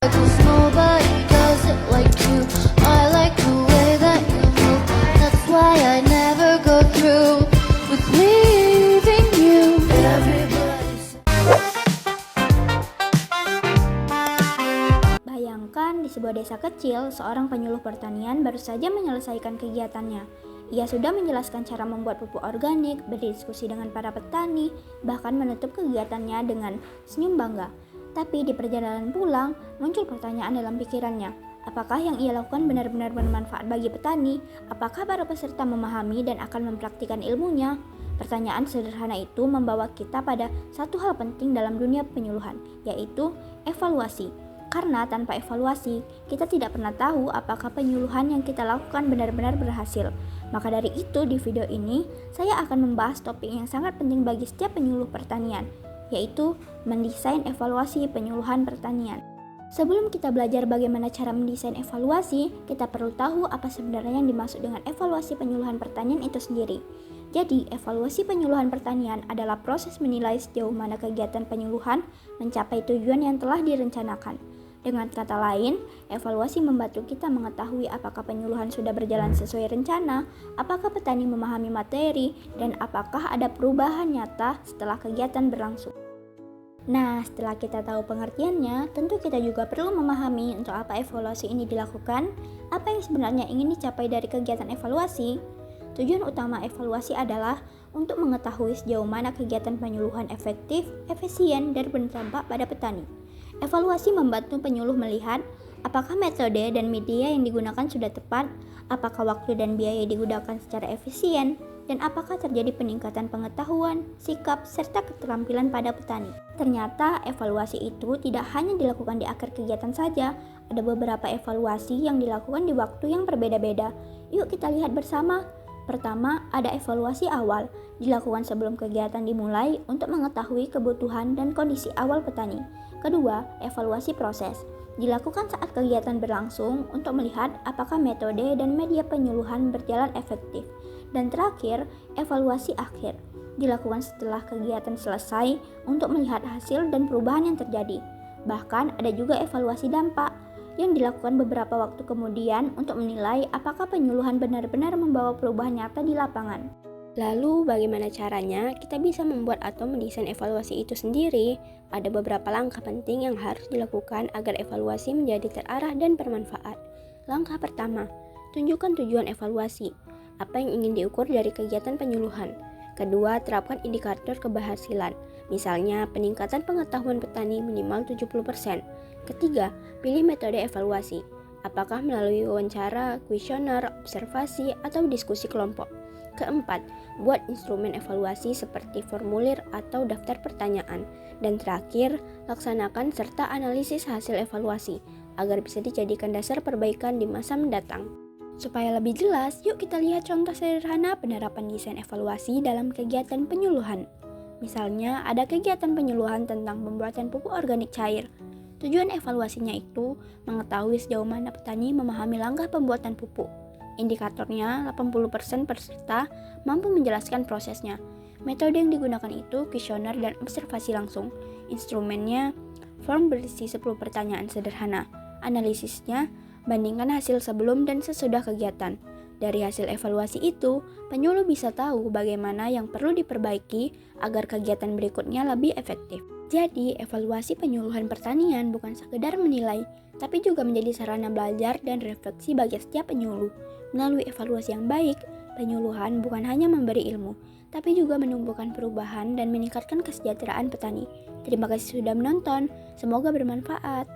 'Cause nobody does it like you. I like the way that you move. That's why I never go through with leaving you. Everybody's Bayangkan di sebuah desa kecil, seorang penyuluh pertanian baru saja menyelesaikan kegiatannya. Ia sudah menjelaskan cara membuat pupuk organik, berdiskusi dengan para petani, bahkan menutup kegiatannya dengan senyum bangga. Tapi di perjalanan pulang, muncul pertanyaan dalam pikirannya. Apakah yang ia lakukan benar-benar bermanfaat bagi petani? Apakah para peserta memahami dan akan mempraktikkan ilmunya? Pertanyaan sederhana itu membawa kita pada satu hal penting dalam dunia penyuluhan, yaitu evaluasi. Karena tanpa evaluasi, kita tidak pernah tahu apakah penyuluhan yang kita lakukan benar-benar berhasil. Maka dari itu, di video ini, saya akan membahas topik yang sangat penting bagi setiap penyuluh pertanian, yaitu mendesain evaluasi penyuluhan pertanian. Sebelum kita belajar bagaimana cara mendesain evaluasi, kita perlu tahu apa sebenarnya yang dimaksud dengan evaluasi penyuluhan pertanian itu sendiri. Jadi, evaluasi penyuluhan pertanian adalah proses menilai sejauh mana kegiatan penyuluhan mencapai tujuan yang telah direncanakan. Dengan kata lain, evaluasi membantu kita mengetahui apakah penyuluhan sudah berjalan sesuai rencana, apakah petani memahami materi, dan apakah ada perubahan nyata setelah kegiatan berlangsung. Nah, setelah kita tahu pengertiannya, tentu kita juga perlu memahami untuk apa evaluasi ini dilakukan, apa yang sebenarnya ingin dicapai dari kegiatan evaluasi. Tujuan utama evaluasi adalah untuk mengetahui sejauh mana kegiatan penyuluhan efektif, efisien, dan berdampak pada petani. Evaluasi membantu penyuluh melihat apakah metode dan media yang digunakan sudah tepat, apakah waktu dan biaya digunakan secara efisien, dan apakah terjadi peningkatan pengetahuan, sikap, serta keterampilan pada petani. Ternyata evaluasi itu tidak hanya dilakukan di akhir kegiatan saja, ada beberapa evaluasi yang dilakukan di waktu yang berbeda-beda. Yuk kita lihat bersama. Pertama, ada evaluasi awal, dilakukan sebelum kegiatan dimulai untuk mengetahui kebutuhan dan kondisi awal petani. Kedua, evaluasi proses, dilakukan saat kegiatan berlangsung untuk melihat apakah metode dan media penyuluhan berjalan efektif. Dan terakhir, evaluasi akhir, dilakukan setelah kegiatan selesai untuk melihat hasil dan perubahan yang terjadi. Bahkan ada juga evaluasi dampak, yang dilakukan beberapa waktu kemudian untuk menilai apakah penyuluhan benar-benar membawa perubahan nyata di lapangan. Lalu bagaimana caranya kita bisa membuat atau mendesain evaluasi itu sendiri? Ada beberapa langkah penting yang harus dilakukan agar evaluasi menjadi terarah dan bermanfaat. Langkah pertama, tunjukkan tujuan evaluasi. Apa yang ingin diukur dari kegiatan penyuluhan? Kedua, terapkan indikator keberhasilan. Misalnya, peningkatan pengetahuan petani minimal 70%. Ketiga, pilih metode evaluasi. Apakah melalui wawancara, kuesioner, observasi, atau diskusi kelompok? Keempat, buat instrumen evaluasi seperti formulir atau daftar pertanyaan. Dan terakhir, laksanakan serta analisis hasil evaluasi agar bisa dijadikan dasar perbaikan di masa mendatang. Supaya lebih jelas, yuk kita lihat contoh sederhana penerapan desain evaluasi dalam kegiatan penyuluhan. Misalnya, ada kegiatan penyuluhan tentang pembuatan pupuk organik cair. Tujuan evaluasinya itu mengetahui sejauh mana petani memahami langkah pembuatan pupuk. Indikatornya 80% peserta mampu menjelaskan prosesnya. Metode yang digunakan itu kuesioner dan observasi langsung. Instrumennya form berisi 10 pertanyaan sederhana. Analisisnya bandingkan hasil sebelum dan sesudah kegiatan. Dari hasil evaluasi itu, penyuluh bisa tahu bagaimana yang perlu diperbaiki agar kegiatan berikutnya lebih efektif. Jadi, evaluasi penyuluhan pertanian bukan sekedar menilai, tapi juga menjadi sarana belajar dan refleksi bagi setiap penyuluh. Melalui evaluasi yang baik, penyuluhan bukan hanya memberi ilmu, tapi juga menumbuhkan perubahan dan meningkatkan kesejahteraan petani. Terima kasih sudah menonton, semoga bermanfaat.